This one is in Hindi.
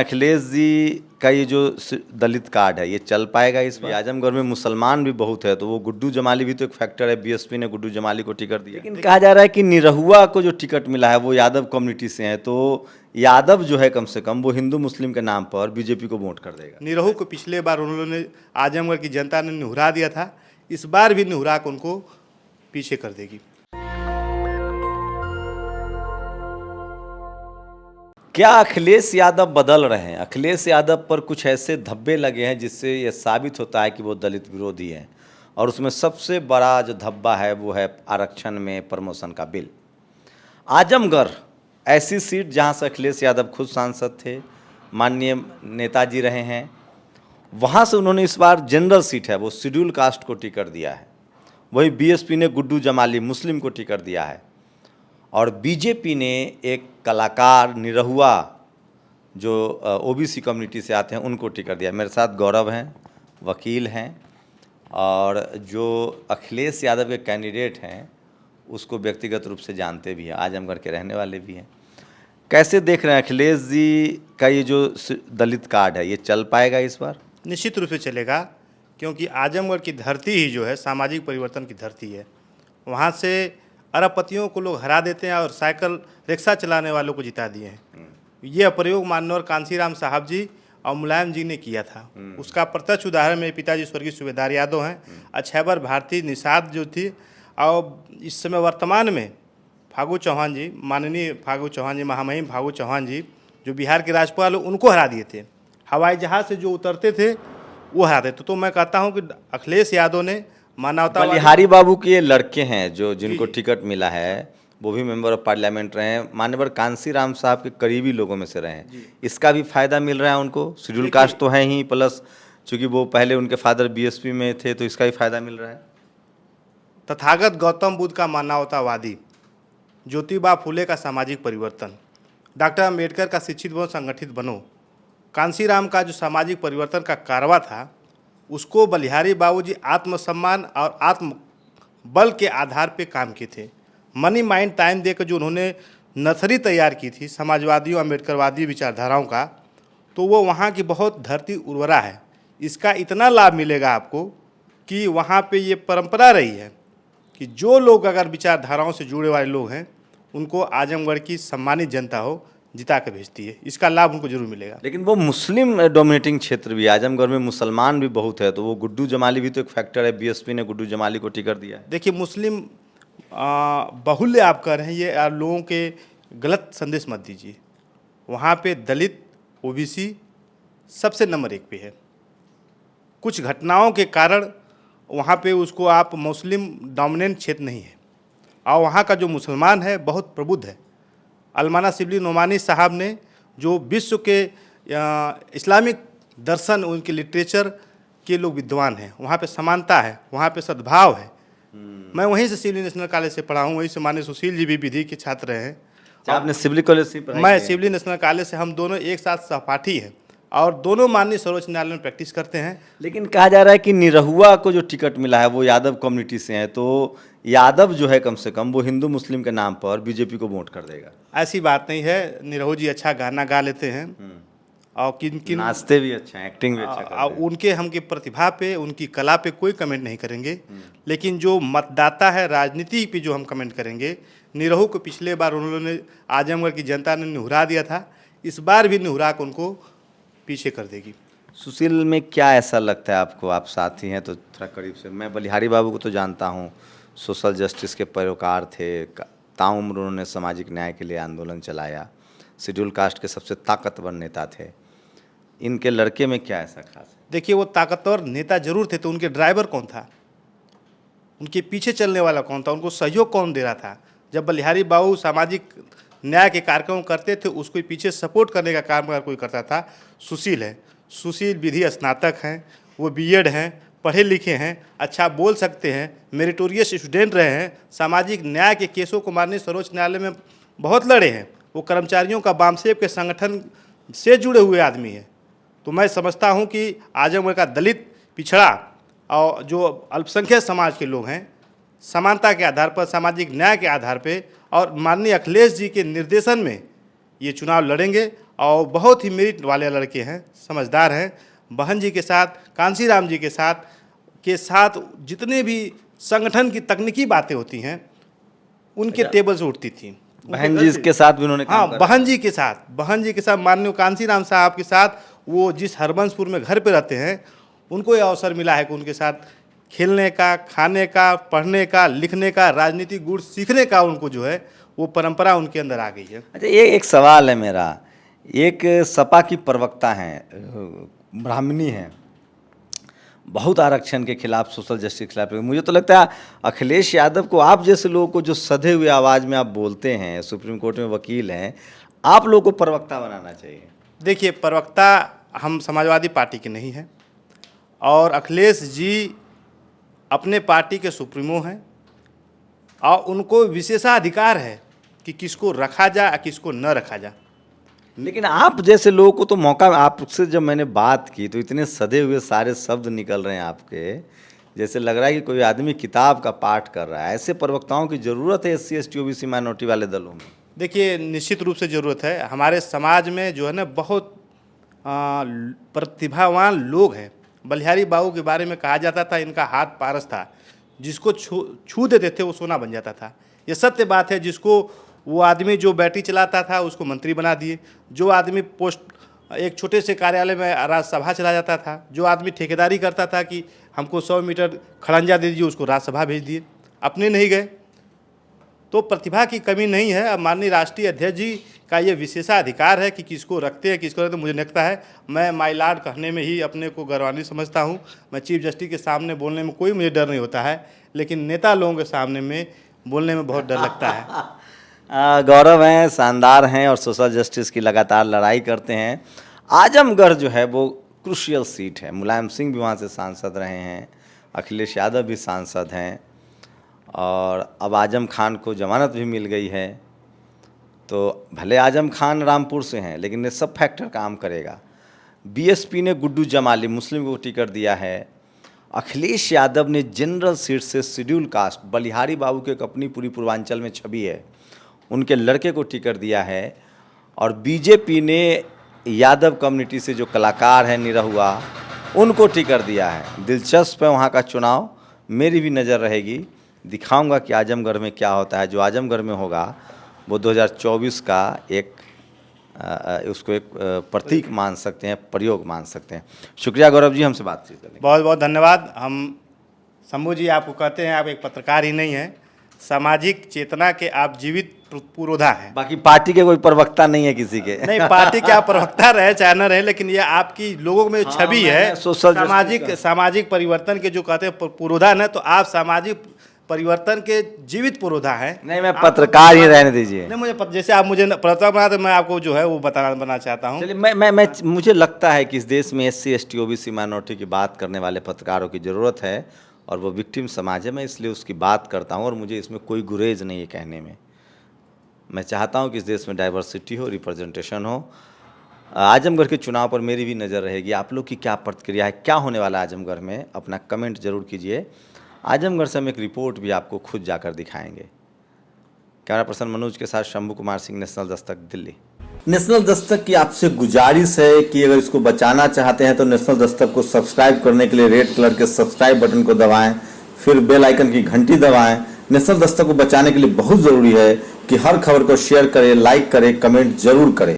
अखिलेश जी का ये जो दलित कार्ड है ये चल पाएगा इस बार? आजमगढ़ में मुसलमान भी बहुत है, तो वो गुड्डू जमाली भी तो एक फैक्टर है। बीएसपी ने गुड्डू जमाली को टिकट दिया, लेकिन कहा जा रहा है कि निरहुआ को जो टिकट मिला है वो यादव कम्युनिटी से है, तो यादव जो है कम से कम वो हिंदू मुस्लिम के नाम पर बीजेपी को वोट कर देगा। निरहू को पिछले बार उन्होंने आजमगढ़ की जनता ने निहुरा दिया था, इस बार भी निहुरा को उनको पीछे कर देगी। क्या अखिलेश यादव बदल रहे हैं? अखिलेश यादव पर कुछ ऐसे धब्बे लगे हैं जिससे ये साबित होता है कि वो दलित विरोधी हैं, और उसमें सबसे बड़ा जो धब्बा है वो है आरक्षण में प्रमोशन का बिल। आजमगढ़ ऐसी सीट जहां से अखिलेश यादव खुद सांसद थे, माननीय नेताजी रहे हैं, वहां से उन्होंने इस बार जनरल सीट है वो शेड्यूल कास्ट को टिकट दिया है। वही बीएसपी ने गुड्डू जमाली मुस्लिम को टिकट दिया है, और बीजेपी ने एक कलाकार निरहुआ जो ओबीसी कम्युनिटी से आते हैं उनको टिकट दिया। मेरे साथ गौरव हैं, वकील हैं, और जो अखिलेश यादव के कैंडिडेट हैं उसको व्यक्तिगत रूप से जानते भी हैं, आजमगढ़ के रहने वाले भी हैं। कैसे देख रहे हैं अखिलेश जी का ये जो दलित कार्ड है ये चल पाएगा इस बार? निश्चित रूप से चलेगा, क्योंकि आजमगढ़ की धरती ही जो है सामाजिक परिवर्तन की धरती है। वहाँ से अरबपतियों को लोग हरा देते हैं और साइकिल रिक्शा चलाने वालों को जिता दिए हैं। ये प्रयोग माननीय कांसीराम साहब जी और मुलायम जी ने किया था। उसका प्रत्यक्ष उदाहरण मेरे पिताजी स्वर्गीय सूबेदार यादव हैं, अक्षयबर भारती निषाद जो थी, और इस समय वर्तमान में फागू चौहान जी, माननीय फागू चौहान जी, महामहिम फागू चौहान जी जो बिहार के राज्यपाल, उनको हरा दिए थे। हवाई जहाज़ से जो उतरते थे वो हराते थे। तो मैं कहता हूँ कि अखिलेश यादव ने मानवता, बलिहारी बाबू के ये लड़के हैं जो जिनको टिकट मिला है, वो भी मेंबर ऑफ पार्लियामेंट रहे हैं, माननीय कांसीराम साहब के करीबी लोगों में से रहे हैं। इसका भी फायदा मिल रहा है उनको। शेड्यूल कास्ट तो है ही, प्लस चूंकि वो पहले उनके फादर बीएसपी में थे तो इसका भी फायदा मिल रहा है। तथागत गौतम बुद्ध का मानवतावादी, ज्योतिबा फुले का सामाजिक परिवर्तन, डॉक्टर अम्बेडकर का शिक्षित बनो संगठित बनो, कांसीराम का जो सामाजिक परिवर्तन का कारवा था, उसको बलिहारी बाबूजी आत्मसम्मान और आत्म बल के आधार पे काम किए थे। मनी माइंड टाइम देकर जो उन्होंने नर्सरी तैयार की थी समाजवादियों अम्बेडकरवादी विचारधाराओं का, तो वो वहाँ की बहुत धरती उर्वरा है। इसका इतना लाभ मिलेगा आपको कि वहाँ पे ये परंपरा रही है कि जो लोग अगर विचारधाराओं से जुड़े वाले लोग हैं उनको आजमगढ़ की सम्मानित जनता हो जिता के भेजती है। इसका लाभ उनको जरूर मिलेगा। लेकिन वो मुस्लिम डोमिनेटिंग क्षेत्र भी, आजमगढ़ में मुसलमान भी बहुत है, तो वो गुड्डू जमाली भी तो एक फैक्टर है। बीएसपी ने गुड्डू जमाली को टिकट दिया है। देखिए, मुस्लिम बाहुल्य आप कह रहे हैं, ये आप लोगों के गलत संदेश मत दीजिए। वहाँ पे दलित, ओबीसी सबसे नंबर 1 पे है। कुछ घटनाओं के कारण वहाँ पे उसको आप मुस्लिम डोमिनेंट क्षेत्र नहीं है, और वहाँ का जो मुसलमान है बहुत प्रबुद्ध है। अलमाना शिबली नोमानी साहब ने जो विश्व के इस्लामिक दर्शन, उनके लिटरेचर के लोग विद्वान हैं, वहाँ पे समानता है, वहाँ पे सद्भाव है। मैं वहीं से सिवली नेशनल कॉलेज से पढ़ा हूँ, वहीं से माननीय सुशील जी भी विधि के छात्र रहे हैं। आपने सिवली कॉलेज से पढ़ाई? मैं सिवली नेशनल कॉलेज से, हम दोनों एक साथ सहपाठी हैं और दोनों माननीय सर्वोच्च न्यायालय में प्रैक्टिस करते हैं। लेकिन कहा जा रहा है कि निरहुआ को जो टिकट मिला है वो यादव कम्युनिटी से है, तो यादव जो है कम से कम वो हिंदू मुस्लिम के नाम पर बीजेपी को वोट कर देगा। ऐसी बात नहीं है। निरहू जी अच्छा गाना गा लेते हैं और किन नाचते भी अच्छा है, एक्टिंग भी अच्छा करते हैं। उनके हमके प्रतिभा पे, उनकी कला पे कोई कमेंट नहीं करेंगे, लेकिन जो मतदाता है, राजनीति पे जो हम कमेंट करेंगे। निरहू को पिछले बार उन्होंने आजमगढ़ की जनता ने निहुरा दिया था, इस बार भी निहुरा को उनको पीछे कर देगी। सुशील में क्या ऐसा लगता है आपको? आप साथी हैं तो थोड़ा करीब से। मैं बलिहारी बाबू को तो जानता हूँ, सोशल जस्टिस के पैरोकार थे, ताउम्र उन्होंने सामाजिक न्याय के लिए आंदोलन चलाया, शेड्यूल कास्ट के सबसे ताकतवर नेता थे। इनके लड़के में क्या ऐसा खास है? देखिए, वो ताकतवर नेता जरूर थे, तो उनके ड्राइवर कौन था, उनके पीछे चलने वाला कौन था, उनको सहयोग कौन दे रहा था? जब बलिहारी बाबू सामाजिक न्याय के कार्यक्रम करते थे, उसको पीछे सपोर्ट करने का काम अगर कोई करता था, सुशील है। सुशील विधि स्नातक हैं, वो बीएड हैं, पढ़े लिखे हैं, अच्छा बोल सकते हैं, मेरिटोरियस स्टूडेंट रहे हैं, सामाजिक न्याय के केसों को माननीय सर्वोच्च न्यायालय में बहुत लड़े हैं। वो कर्मचारियों का बामसेब के संगठन से जुड़े हुए आदमी हैं। तो मैं समझता हूँ कि आजमगढ़ का दलित, पिछड़ा और जो अल्पसंख्यक समाज के लोग हैं, समानता के आधार पर, सामाजिक न्याय के आधार पर और माननीय अखिलेश जी के निर्देशन में ये चुनाव लड़ेंगे और बहुत ही मेरिट वाले लड़के हैं, समझदार हैं। बहन जी के साथ, कांसीराम जी के साथ जितने भी संगठन की तकनीकी बातें होती हैं उनके टेबल से उठती थी। बहन जी के साथ भी उन्होंने हाँ, काम करा। बहन जी के साथ माननीय कांसीराम साहब के साथ, वो जिस हरबंसपुर में घर पे रहते हैं, उनको ये अवसर मिला है कि उनके साथ खेलने का, खाने का, पढ़ने का, लिखने का, राजनीतिक गुण सीखने का उनको जो है वो परंपरा उनके अंदर आ गई है। अच्छा, ये एक सवाल है मेरा। एक सपा की प्रवक्ता हैं, ब्राह्मणी हैं, बहुत आरक्षण के खिलाफ, सोशल जस्टिस के खिलाफ। मुझे तो लगता है अखिलेश यादव को, आप जैसे लोगों को जो सधे हुए आवाज़ में आप बोलते हैं, सुप्रीम कोर्ट में वकील हैं, आप लोगों को प्रवक्ता बनाना चाहिए। देखिए, प्रवक्ता हम समाजवादी पार्टी के नहीं हैं और अखिलेश जी अपने पार्टी के सुप्रीमो हैं और उनको विशेषाधिकार है कि किसको रखा जाए, किसको न रखा जाए। लेकिन आप जैसे लोगों को तो मौका, आपसे जब मैंने बात की तो इतने सधे हुए सारे शब्द निकल रहे हैं आपके, जैसे लग रहा है कि कोई आदमी किताब का पाठ कर रहा है। ऐसे प्रवक्ताओं की ज़रूरत है SC ST OBC माइनॉरिटी वाले दलों में। देखिए, निश्चित रूप से ज़रूरत है। हमारे समाज में जो है ना बहुत प्रतिभावान लोग हैं। बलिहारी बाबू के बारे में कहा जाता था इनका हाथ पारस था, जिसको छू देते थे वो सोना बन जाता था। ये सत्य बात है। जिसको वो आदमी जो बैटरी चलाता था उसको मंत्री बना दिए, जो आदमी एक छोटे से कार्यालय में राज्यसभा चला जाता था, जो आदमी ठेकेदारी करता था कि हमको 100 मीटर खड़ंजा दे दीजिए, उसको राज्यसभा भेज दिए, अपने नहीं गए। तो प्रतिभा की कमी नहीं है। अब माननीय राष्ट्रीय अध्यक्ष जी का ये विशेषाधिकार है कि किसको रखते हैं, किसको रखते हैं। मुझे लगता है मैं माय लॉर्ड कहने में ही अपने को गौरवान्वित समझता हूँ। मैं चीफ जस्टिस के सामने बोलने में कोई मुझे डर नहीं होता है, लेकिन नेता लोगों के सामने में बोलने में बहुत डर लगता है। गौरव हैं, शानदार हैं और सोशल जस्टिस की लगातार लड़ाई करते हैं। आजमगढ़ जो है वो क्रूशियल सीट है। मुलायम सिंह भी वहाँ से सांसद रहे हैं, अखिलेश यादव भी सांसद हैं और अब आजम खान को जमानत भी मिल गई है। तो भले आजम खान रामपुर से हैं, लेकिन ये सब फैक्टर काम करेगा। BSP ने गुड्डू जमाली, मुस्लिम को टिकट दिया है। अखिलेश यादव ने जनरल सीट से शेड्यूल कास्ट, बलिहारी बाबू के अपनी पूरी पूर्वांचल में छवि है, उनके लड़के को टिकट दिया है। और BJP ने यादव कम्युनिटी से जो कलाकार हैं निरहुआ, उनको टिकट दिया है। दिलचस्प है वहाँ का चुनाव, मेरी भी नज़र रहेगी। दिखाऊंगा कि आजमगढ़ में क्या होता है। जो आजमगढ़ में होगा वो 2024 का उसको एक प्रतीक मान सकते हैं, प्रयोग मान सकते हैं। शुक्रिया गौरव जी, हमसे बातचीत करने। बहुत बहुत धन्यवाद। हम शंभू जी आपको कहते हैं, आप एक पत्रकार ही नहीं हैं, सामाजिक चेतना के आप जीवित पुरोधा हैं। बाकी पार्टी के कोई प्रवक्ता नहीं है किसी के। नहीं, पार्टी के आप प्रवक्ता रहे चाहे न रहे, लेकिन ये आपकी लोगों में छवि है सामाजिक परिवर्तन के जो कहते हैं पुरोधा न, तो आप सामाजिक परिवर्तन के जीवित पुरोधा हैं। नहीं, मैं पत्रकार ही रहने दीजिए। नहीं, मुझे जैसे आप मुझे पत्रकार बना, तो मैं आपको जो है वो बताना चाहता हूँ। चलिए, मुझे लगता है कि इस देश में SC ST OBC माइनॉरिटी की बात करने वाले पत्रकारों की ज़रूरत है और वो विक्टिम समाज है। मैं इसलिए उसकी बात करता हूँ और मुझे इसमें कोई गुरेज नहीं है कहने में। मैं चाहता हूँ कि इस देश में डाइवर्सिटी हो, रिप्रेजेंटेशन हो। आजमगढ़ के चुनाव पर मेरी भी नज़र रहेगी। आप लोग की क्या प्रतिक्रिया है, क्या होने वाला है आजमगढ़ में, अपना कमेंट जरूर कीजिए। आजमगढ़ से हम एक रिपोर्ट भी आपको खुद जाकर दिखाएंगे। कैमरा पर्सन मनोज के साथ शंभू कुमार सिंह, नेशनल दस्तक, दिल्ली। नेशनल दस्तक की आपसे गुजारिश है कि अगर इसको बचाना चाहते हैं तो नेशनल दस्तक को सब्सक्राइब करने के लिए रेड कलर के सब्सक्राइब बटन को दबाएं, फिर बेल आइकन की घंटी दबाएं। नेशनल दस्तक को बचाने के लिए बहुत ज़रूरी है कि हर खबर को शेयर करें, लाइक करें, कमेंट जरूर करें।